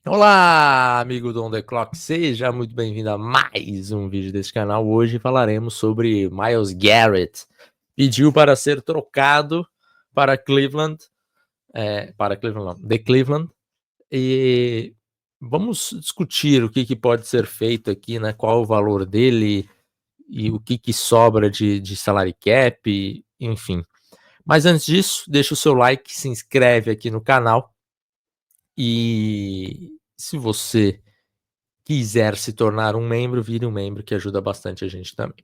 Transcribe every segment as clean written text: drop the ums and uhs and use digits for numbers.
Olá, amigo do On The Clock, seja muito bem-vindo a mais um vídeo desse canal. Hoje falaremos sobre Myles Garrett. Pediu para ser trocado para Cleveland, The Cleveland, e vamos discutir o que pode ser feito aqui, né? Qual o valor dele e o que sobra de salary cap, enfim. Mas antes disso, deixa o seu like, se inscreve aqui no canal e se você quiser se tornar um membro, vire um membro, que ajuda bastante a gente também.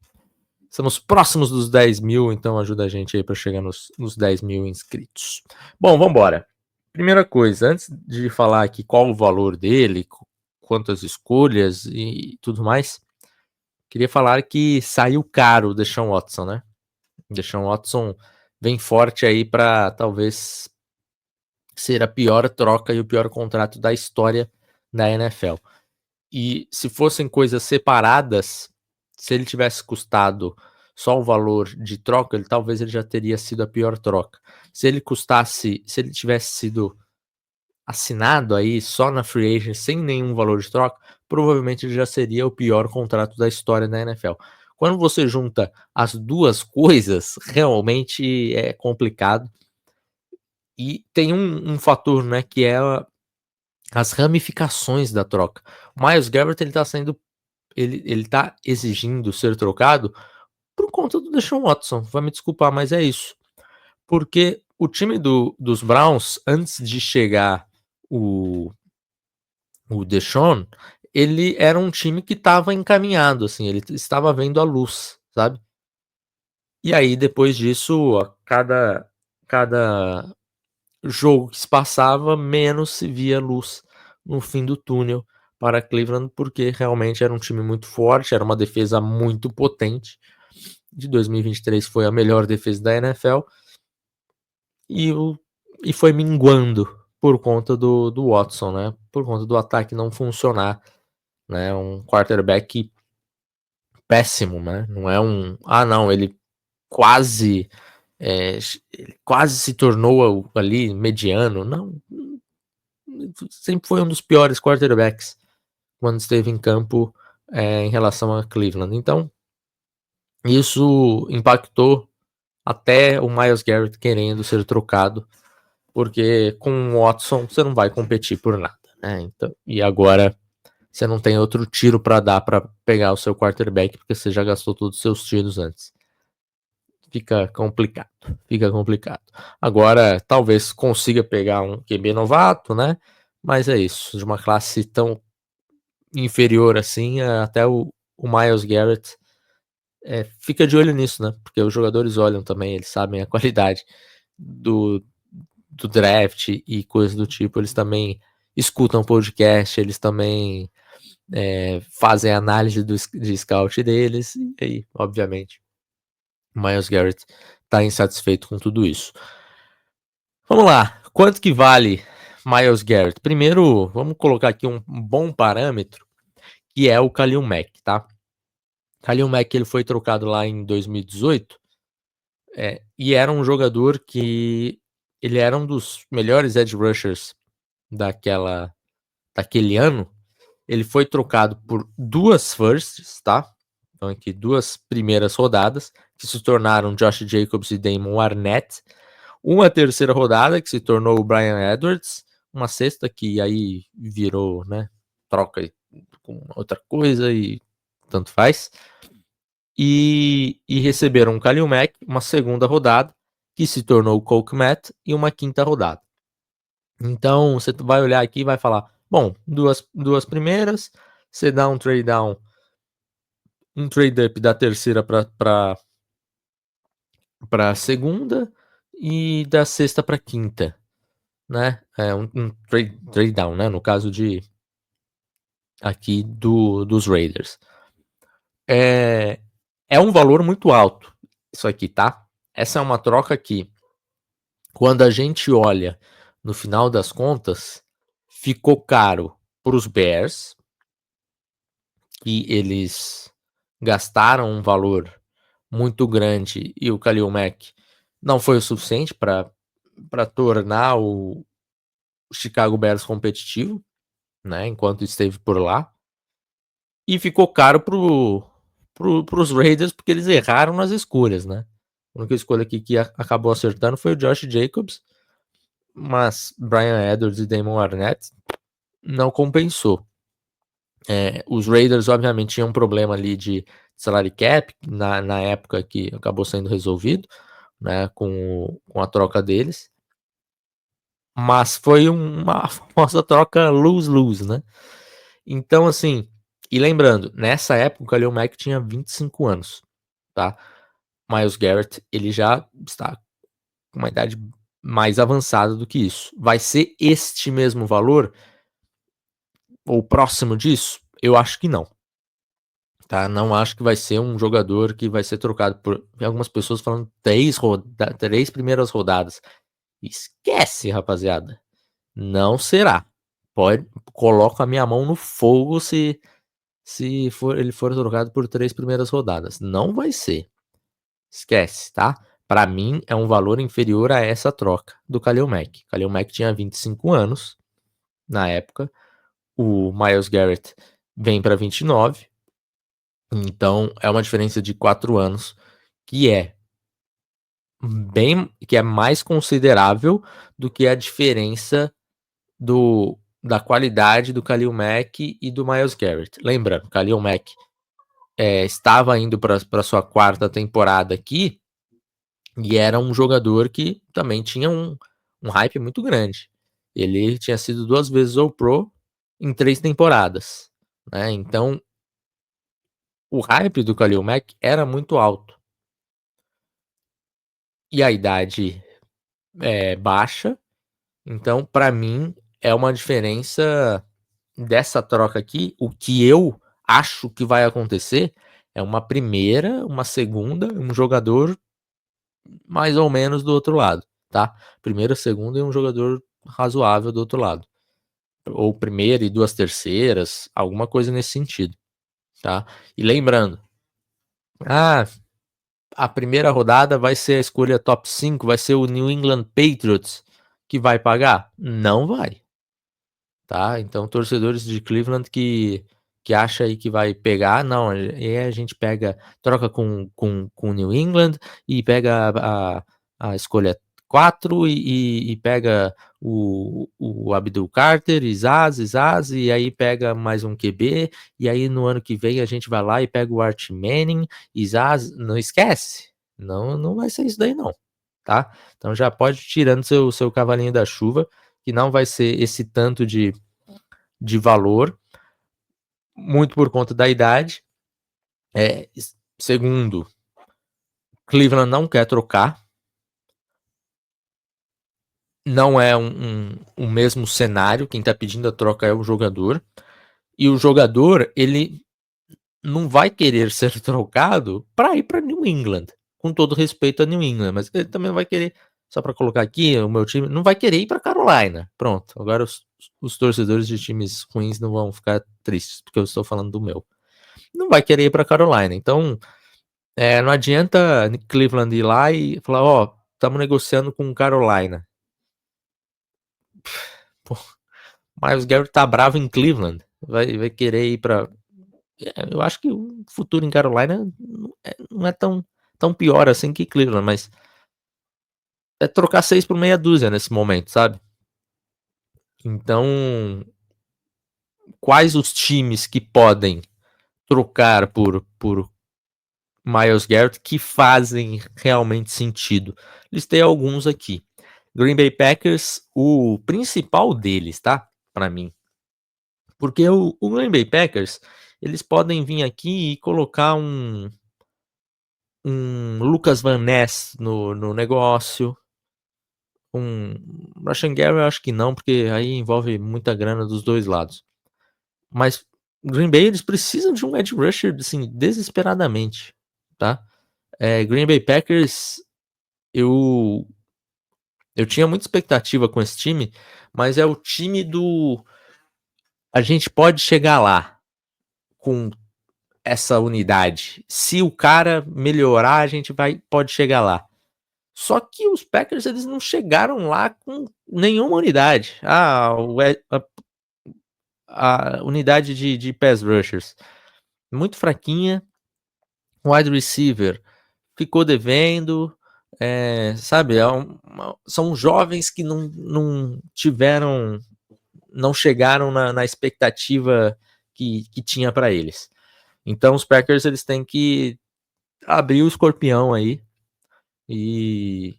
Estamos próximos dos 10 mil, então ajuda a gente aí para chegar nos 10 mil inscritos. Bom, vamos embora. Primeira coisa, antes de falar aqui qual o valor dele, quantas escolhas e tudo mais, queria falar que saiu caro o Deshaun Watson, né? Deshaun Watson vem forte aí para talvez ser a pior troca e o pior contrato da história da NFL. E se fossem coisas separadas, se ele tivesse custado só o valor de troca, talvez ele já teria sido a pior troca. Se ele tivesse sido assinado aí só na free agent sem nenhum valor de troca, provavelmente ele já seria o pior contrato da história da NFL. Quando você junta as duas coisas, realmente é complicado. E tem um fator, né, que é as ramificações da troca. O Myles Garrett ele tá exigindo ser trocado por conta do Deshaun Watson. Vai me desculpar, mas é isso. Porque o time dos Browns, antes de chegar o, o Deshaun, ele era um time que estava encaminhado, assim, ele estava vendo a luz, sabe? E aí, depois disso, cada jogo que se passava, menos se via luz no fim do túnel para Cleveland, porque realmente era um time muito forte, era uma defesa muito potente. De 2023 foi a melhor defesa da NFL e, e foi minguando por conta do Watson, né? Por conta do ataque não funcionar, né? Um quarterback péssimo, né? Não é um, não, ele quase quase se tornou ali mediano, não, sempre foi um dos piores quarterbacks quando esteve em campo em relação a Cleveland. Então, isso impactou até o Myles Garrett querendo ser trocado, porque com o Watson você não vai competir por nada, né? Então, e agora você não tem outro tiro para dar para pegar o seu quarterback, porque você já gastou todos os seus tiros antes. Fica complicado, fica complicado. Agora, talvez consiga pegar um QB novato, né? Mas é isso, de uma classe tão inferior assim, até o Myles Garrett fica de olho nisso, né? Porque os jogadores olham também, eles sabem a qualidade do, do draft e coisas do tipo, eles também escutam podcast, eles também fazem análise de scout deles, e aí, obviamente, o Myles Garrett tá insatisfeito com tudo isso. Vamos lá, quanto que vale Myles Garrett? Primeiro, vamos colocar aqui um bom parâmetro, que é o Khalil Mack, tá? Khalil Mack ele foi trocado lá em 2018 e era um jogador que ele era um dos melhores edge rushers daquele ano. Ele foi trocado por duas firsts, tá? Então aqui duas primeiras rodadas que se tornaram Josh Jacobs e Damon Arnett. Uma terceira rodada que se tornou o Brian Edwards. Uma sexta que aí virou, né? Troca com outra coisa e tanto faz. E receberam um Khalil Mack, uma segunda rodada, que se tornou o Cole Kmet, e uma quinta rodada. Então, você vai olhar aqui e vai falar, bom, duas primeiras, você dá um trade down, um trade up da terceira para segunda e da sexta para quinta, né? É um trade down, né? No caso de aqui dos Raiders. É um valor muito alto isso aqui, tá? Essa é uma troca que, quando a gente olha no final das contas, ficou caro para os Bears, que eles gastaram um valor muito grande e o Khalil Mack não foi o suficiente para tornar o Chicago Bears competitivo. né, enquanto esteve por lá, e ficou caro para os Raiders, porque eles erraram nas escolhas, né. A única escolha aqui que acabou acertando foi o Josh Jacobs, mas Bryan Edwards e Damon Arnette não compensou. Os Raiders obviamente tinham um problema ali de salary cap na época, que acabou sendo resolvido, né, com a troca deles, mas foi uma famosa troca lose-lose, né. Então assim, e lembrando, nessa época o Khalil Mack tinha 25 anos, tá. Myles Garrett, ele já está com uma idade mais avançada do que isso. Vai ser este mesmo valor ou próximo disso? Eu acho que não. Tá, não acho que vai ser um jogador que vai ser trocado por, tem algumas pessoas falando 3 primeiras rodadas. Esquece, rapaziada, não será. Pode, coloco a minha mão no fogo se ele for trocado por 3 primeiras rodadas, não vai ser. Esquece, tá. Pra mim é um valor inferior a essa troca do Khalil Mack. Khalil Mack tinha 25 anos na época, o Myles Garrett vem pra 29. Então é uma diferença de 4 anos, que é que é mais considerável do que a diferença da qualidade do Khalil Mack e do Myles Garrett. Lembrando, Khalil Mack, estava indo para sua 4ª temporada aqui, e era um jogador que também tinha um hype muito grande. Ele tinha sido 2 vezes All-Pro em 3 temporadas, né, então o hype do Khalil Mack era muito alto. E a idade é baixa, então para mim é uma diferença dessa troca aqui. O que eu acho que vai acontecer é uma primeira, uma segunda, um jogador mais ou menos do outro lado, tá? Primeira, segunda e um jogador razoável do outro lado, ou primeira e 2 terceiras, alguma coisa nesse sentido, tá? E lembrando, ah, a primeira rodada vai ser a escolha top 5, vai ser o New England Patriots que vai pagar? Não vai, tá? Então torcedores de Cleveland que acha aí que vai pegar, não, a gente pega, troca com New England e pega a escolha 4 e pega o Abdul Carter, Izaz, e aí pega mais um QB, e aí no ano que vem a gente vai lá e pega o Art Manning, Izaz, não esquece, não vai ser isso daí não, tá? Então já pode ir tirando seu cavalinho da chuva, que não vai ser esse tanto de valor, muito por conta da idade. Segundo, Cleveland não quer trocar, não é um mesmo cenário, quem tá pedindo a troca é o jogador, e o jogador, ele não vai querer ser trocado para ir para New England, com todo respeito a New England, mas ele também não vai querer, só para colocar aqui, o meu time não vai querer ir para Carolina. Pronto, agora os torcedores de times ruins não vão ficar tristes, porque eu estou falando do meu. Não vai querer ir para Carolina, então não adianta Cleveland ir lá e falar: "Ó, estamos negociando com Carolina". Pô, Myles Garrett tá bravo em Cleveland, vai querer ir para, eu acho que o futuro em Carolina não é tão pior assim que Cleveland, mas é trocar 6 por meia dúzia nesse momento, sabe. Então, quais os times que podem trocar por Myles Garrett que fazem realmente sentido? Listei alguns aqui. Green Bay Packers, o principal deles, tá, pra mim. Porque o Green Bay Packers, eles podem vir aqui e colocar um Lucas Van Ness no negócio, um Rashan Gary eu acho que não, porque aí envolve muita grana dos 2 lados. Mas Green Bay, eles precisam de um edge rusher, assim, desesperadamente, tá. Green Bay Packers, eu eu tinha muita expectativa com esse time, mas é o time do a gente pode chegar lá com essa unidade. Se o cara melhorar, a gente pode chegar lá. Só que os Packers, eles não chegaram lá com nenhuma unidade. a unidade de pass rushers muito fraquinha, wide receiver ficou devendo, sabe, são jovens que não tiveram, não chegaram na expectativa que tinha para eles. Então os Packers eles têm que abrir o escorpião aí e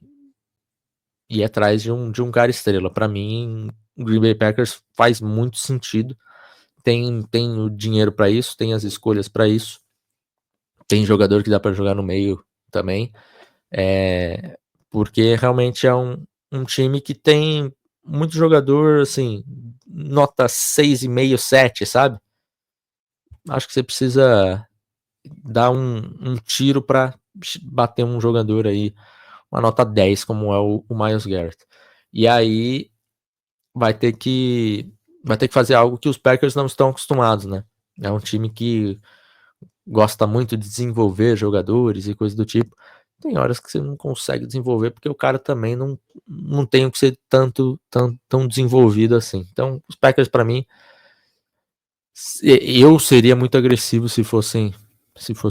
ir atrás de um cara estrela. Para mim, o Green Bay Packers faz muito sentido. Tem o dinheiro para isso, tem as escolhas para isso. Tem jogador que dá para jogar no meio também. Porque realmente é um time que tem muito jogador, assim, nota 6,5, 7, sabe? Acho que você precisa dar um tiro para bater um jogador aí, uma nota 10, como é o Myles Garrett. E aí vai ter que fazer algo que os Packers não estão acostumados, né? É um time que gosta muito de desenvolver jogadores e coisa do tipo. Tem horas que você não consegue desenvolver porque o cara também não tem o que ser tão desenvolvido assim. Então, os Packers, para mim, eu seria muito agressivo se fosse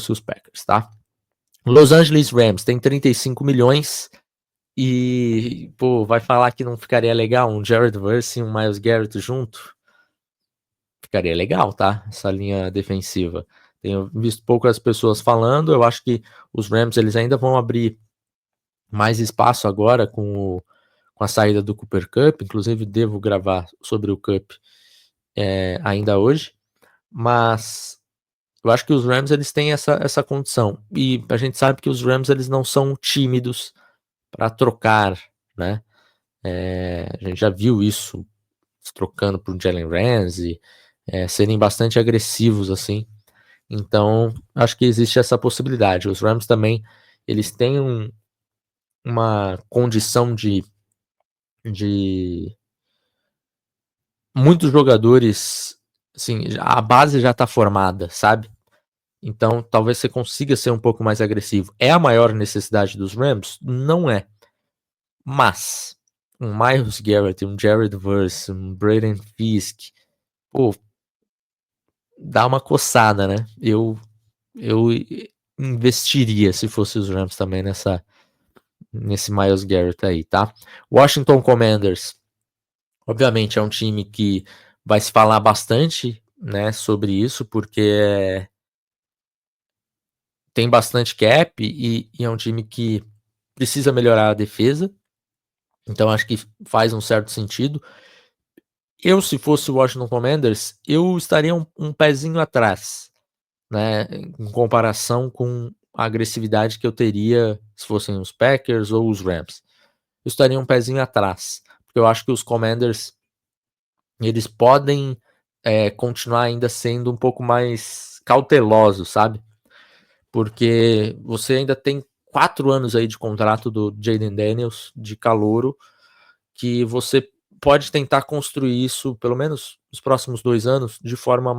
os Packers, tá? Los Angeles Rams tem 35 milhões e, pô, vai falar que não ficaria legal um Jared Verse e um Myles Garrett junto? Ficaria legal, tá? Essa linha defensiva. Tenho visto poucas pessoas falando, eu acho que os Rams eles ainda vão abrir mais espaço agora com a saída do Cooper Kupp, inclusive devo gravar sobre o Kupp ainda hoje, mas eu acho que os Rams eles têm essa condição, e a gente sabe que os Rams eles não são tímidos para trocar, né? A gente já viu isso trocando por Jalen Ramsey, serem bastante agressivos assim. Então, acho que existe essa possibilidade. Os Rams também, eles têm uma condição de muitos jogadores, assim, a base já tá formada, sabe? Então, talvez você consiga ser um pouco mais agressivo. É a maior necessidade dos Rams? Não é. Mas, um Myles Garrett, um Jared Verse, um Braden Fisk, pô, dá uma coçada, né? Eu investiria se fosse os Rams também nesse Myles Garrett aí, tá? Washington Commanders, obviamente é um time que vai se falar bastante, né, sobre isso, porque tem bastante cap e é um time que precisa melhorar a defesa, então acho que faz um certo sentido. Eu, se fosse o Washington Commanders, eu estaria um pezinho atrás, né, em comparação com a agressividade que eu teria se fossem os Packers ou os Rams. Eu estaria um pezinho atrás, porque eu acho que os Commanders eles podem continuar ainda sendo um pouco mais cautelosos, sabe? Porque você ainda tem 4 anos aí de contrato do Jayden Daniels, de calouro, que você pode tentar construir isso, pelo menos nos próximos 2 anos, de forma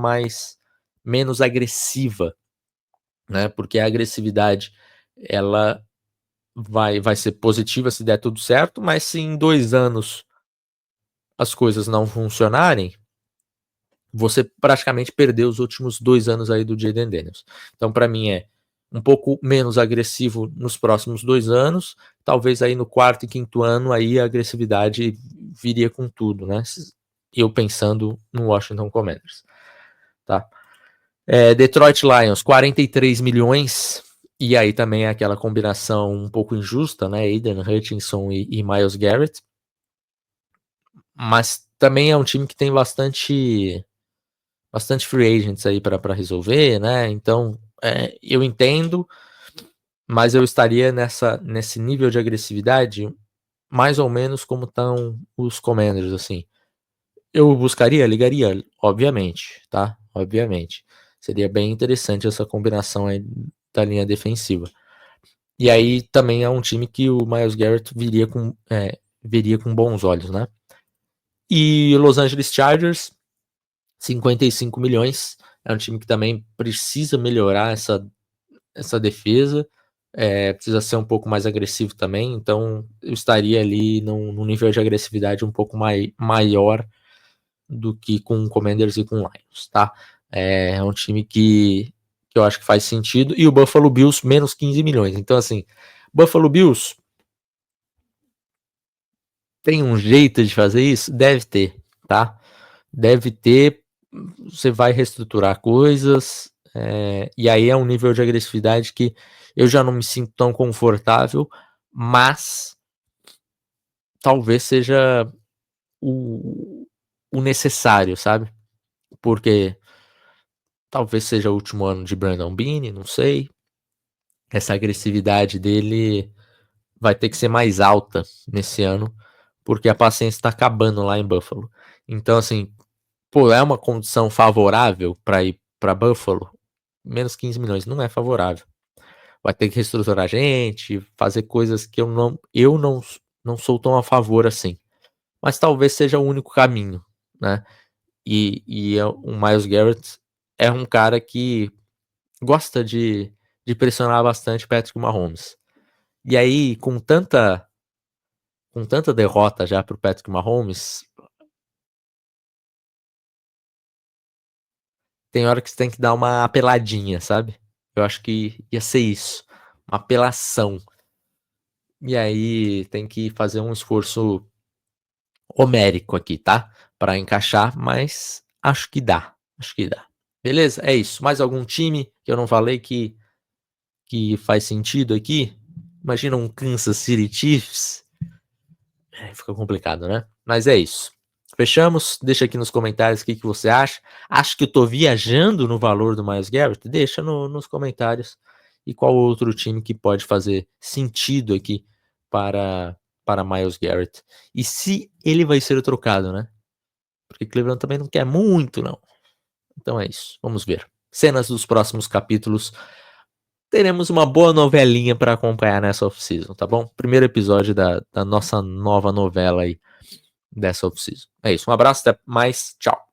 menos agressiva, né? Porque a agressividade, ela vai ser positiva se der tudo certo, mas se em 2 anos as coisas não funcionarem, você praticamente perdeu os últimos 2 anos aí do Jayden Daniels. Então, para mim, é um pouco menos agressivo nos próximos 2 anos, talvez aí no 4º e 5º ano aí a agressividade viria com tudo, né? Eu pensando no Washington Commanders, tá? Detroit Lions, 43 milhões, e aí também é aquela combinação um pouco injusta, né? Aiden Hutchinson e Myles Garrett, mas também é um time que tem bastante free agents aí para resolver, né? Então, eu entendo, mas eu estaria nesse nível de agressividade mais ou menos como estão os Commanders, assim. Eu ligaria, obviamente, tá? Obviamente. Seria bem interessante essa combinação aí da linha defensiva. E aí também é um time que o Myles Garrett veria com bons olhos, né? E Los Angeles Chargers, 55 milhões. É um time que também precisa melhorar essa defesa. Precisa ser um pouco mais agressivo também. Então eu estaria ali num nível de agressividade um pouco maior do que com Commanders e com Lions, tá? É um time que eu acho que faz sentido. E o Buffalo Bills, menos 15 milhões. Então, assim, Buffalo Bills tem um jeito de fazer isso? Deve ter, tá? Deve ter. Você vai reestruturar coisas, e aí é um nível de agressividade que eu já não me sinto tão confortável, mas talvez seja o necessário, sabe? Porque talvez seja o último ano de Brandon Beane, não sei. Essa agressividade dele vai ter que ser mais alta nesse ano, porque a paciência está acabando lá em Buffalo. Então, assim, pô, é uma condição favorável para ir para Buffalo? Menos 15 milhões não é favorável. Vai ter que reestruturar a gente, fazer coisas que eu não sou tão a favor assim. Mas talvez seja o único caminho, né? E o Myles Garrett é um cara que gosta de pressionar bastante Patrick Mahomes. E aí, com tanta derrota já pro Patrick Mahomes, tem hora que você tem que dar uma apeladinha, sabe? Eu acho que ia ser isso, uma apelação. E aí tem que fazer um esforço homérico aqui, tá? Para encaixar, mas acho que dá, acho que dá. Beleza? É isso. Mais algum time que eu não falei que faz sentido aqui? Imagina um Kansas City Chiefs. Fica complicado, né? Mas é isso. Fechamos? Deixa aqui nos comentários o que você acha. Acho que eu tô viajando no valor do Myles Garrett? Deixa nos comentários. E qual outro time que pode fazer sentido aqui para Myles Garrett? E se ele vai ser trocado, né? Porque Cleveland também não quer muito, não. Então é isso. Vamos ver. Cenas dos próximos capítulos. Teremos uma boa novelinha para acompanhar nessa off-season, tá bom? Primeiro episódio da nossa nova novela aí dessa off-season. É isso. Um abraço, até mais. Tchau.